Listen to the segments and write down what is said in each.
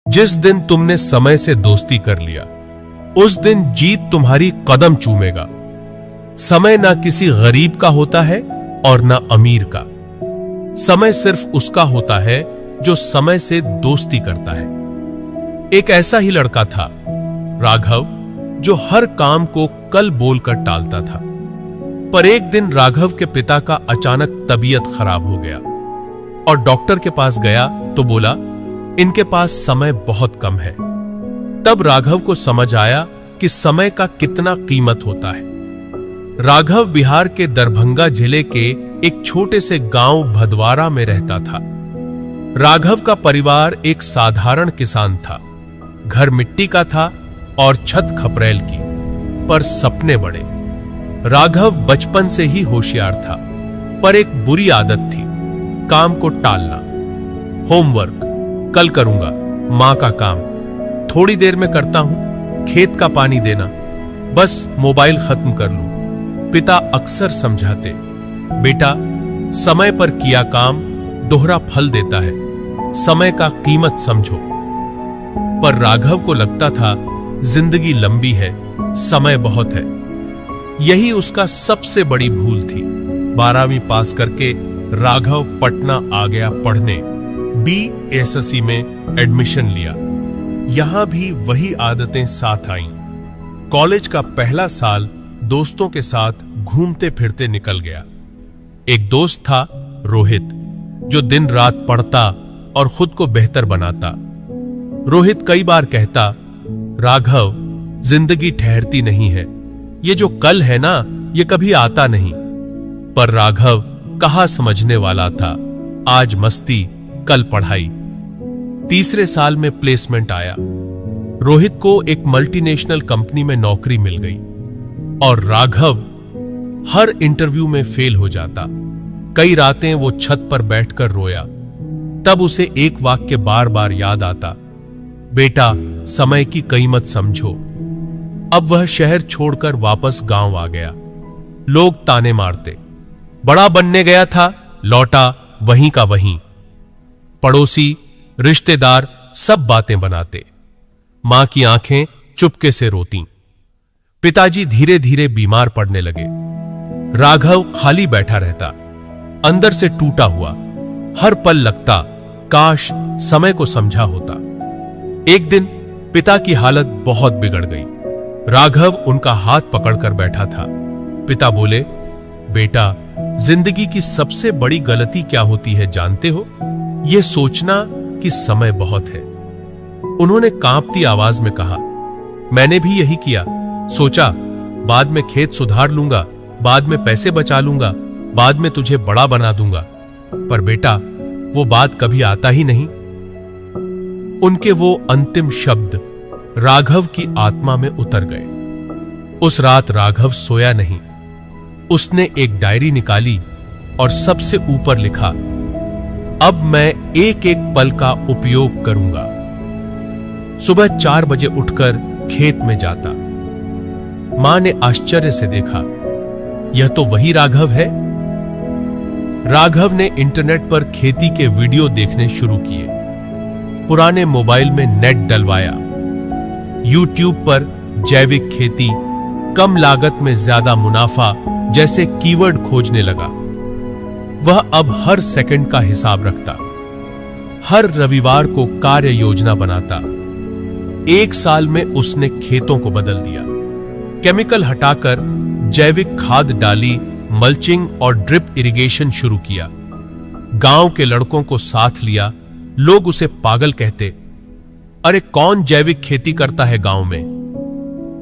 जिस दिन तुमने समय से दोस्ती कर लिया, उस दिन जीत तुम्हारी कदम चूमेगा। समय ना किसी गरीब का होता है और ना अमीर का। समय सिर्फ उसका होता है जो समय से दोस्ती करता है। एक ऐसा ही लड़का था, राघव, जो हर काम को कल बोलकर टालता था। पर एक दिन राघव के पिता का अचानक तबीयत खराब हो गया और डॉक्टर के पास गया तो बोला, इनके पास समय बहुत कम है। तब राघव को समझ आया कि समय का कितना कीमत होता है। राघव बिहार के दरभंगा जिले के एक छोटे से गांव भदवारा में रहता था। राघव का परिवार एक साधारण किसान था। घर मिट्टी का था और छत खपरेल की, पर सपने बड़े। राघव बचपन से ही होशियार था, पर एक बुरी आदत थी, काम को टालना। होमवर्क कल करूंगा, मां का काम थोड़ी देर में करता हूं, खेत का पानी देना, बस मोबाइल खत्म कर लूं। पिता अक्सर समझाते, बेटा समय पर किया काम दोहरा फल देता है, समय का कीमत समझो। पर राघव को लगता था जिंदगी लंबी है, समय बहुत है। यही उसका सबसे बड़ी भूल थी। 12वीं पास करके राघव पटना आ गया पढ़ने। BSSC में एडमिशन लिया। यहां भी वही आदतें साथ आईं। कॉलेज का पहला साल दोस्तों के साथ घूमते फिरते निकल गया। एक दोस्त था रोहित, जो दिन रात पढ़ता और खुद को बेहतर बनाता। रोहित कई बार कहता, राघव, जिंदगी ठहरती नहीं है, ये जो कल है ना, ये कभी आता नहीं। पर राघव कहाँ समझने वाला था, आज मस्ती कल पढ़ाई। तीसरे साल में प्लेसमेंट आया। रोहित को एक मल्टीनेशनल कंपनी में नौकरी मिल गई और राघव हर इंटरव्यू में फेल हो जाता। कई रातें वो छत पर बैठकर रोया। तब उसे एक वाक्य बार बार याद आता, बेटा समय की कीमत समझो। अब वह शहर छोड़कर वापस गांव आ गया। लोग ताने मारते, बड़ा बनने गया था, लौटा वहीं का वहीं। पड़ोसी, रिश्तेदार सब बातें बनाते। मां की आंखें चुपके से रोतीं। पिताजी धीरे धीरे बीमार पड़ने लगे। राघव खाली बैठा रहता, अंदर से टूटा हुआ। हर पल लगता, काश समय को समझा होता। एक दिन पिता की हालत बहुत बिगड़ गई। राघव उनका हाथ पकड़कर बैठा था। पिता बोले, बेटा, जिंदगी की सबसे बड़ी गलती क्या होती है जानते हो? यह सोचना कि समय बहुत है। उन्होंने कांपती आवाज में कहा, मैंने भी यही किया। सोचा बाद में खेत सुधार लूंगा, बाद में पैसे बचा लूंगा, बाद में तुझे बड़ा बना दूंगा। पर बेटा, वो बात कभी आता ही नहीं। उनके वो अंतिम शब्द राघव की आत्मा में उतर गए। उस रात राघव सोया नहीं। उसने एक डायरी निकाली और सबसे ऊपर लिखा, अब मैं एक एक पल का उपयोग करूंगा। सुबह 4 बजे उठकर खेत में जाता। मां ने आश्चर्य से देखा, यह तो वही राघव है। राघव ने इंटरनेट पर खेती के वीडियो देखने शुरू किए। पुराने मोबाइल में नेट डलवाया। YouTube पर जैविक खेती, कम लागत में ज्यादा मुनाफा जैसे कीवर्ड खोजने लगा। वह अब हर सेकंड का हिसाब रखता, हर रविवार को कार्य योजना बनाता। 1 साल में उसने खेतों को बदल दिया। केमिकल हटाकर जैविक खाद डाली, मल्चिंग और ड्रिप इरिगेशन शुरू किया। गांव के लड़कों को साथ लिया। लोग उसे पागल कहते, अरे कौन जैविक खेती करता है गांव में?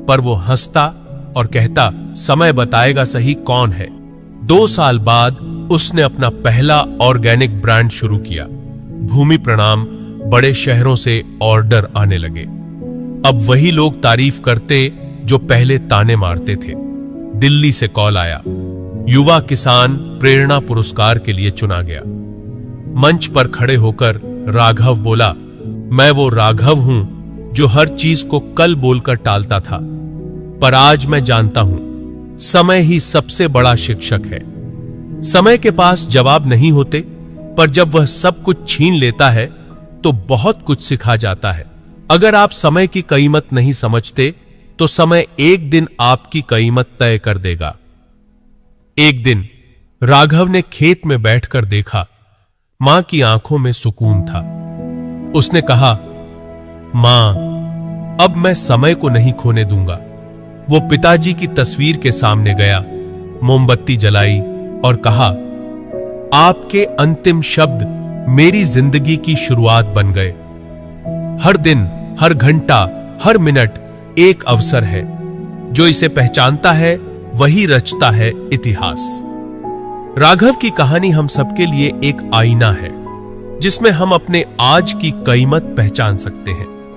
पर वो हंसता और कहता, समय बताएगा सही कौन है। 2 साल बाद उसने अपना पहला ऑर्गेनिक ब्रांड शुरू किया। भूमि प्रणाम। बड़े शहरों से ऑर्डर आने लगे। अब वही लोग तारीफ करते जो पहले ताने मारते थे। दिल्ली से कॉल आया। युवा किसान प्रेरणा पुरस्कार के लिए चुना गया। मंच पर खड़े होकर राघव बोला, मैं वो राघव हूं जो हर चीज को कल बोलकर टालता था, पर आज मैं जानता हूं समय ही सबसे बड़ा शिक्षक है। समय के पास जवाब नहीं होते, पर जब वह सब कुछ छीन लेता है तो बहुत कुछ सिखा जाता है। अगर आप समय की कीमत नहीं समझते तो समय एक दिन आपकी कीमत तय कर देगा। एक दिन राघव ने खेत में बैठकर देखा, मां की आंखों में सुकून था। उसने कहा, मां, अब मैं समय को नहीं खोने दूंगा। वो पिताजी की तस्वीर के सामने गया, मोमबत्ती जलाई और कहा, आपके अंतिम शब्द मेरी जिंदगी की शुरुआत बन गए। हर दिन, हर घंटा, हर मिनट एक अवसर है। जो इसे पहचानता है वही रचता है इतिहास। राघव की कहानी हम सबके लिए एक आईना है, जिसमें हम अपने आज की कीमत पहचान सकते हैं।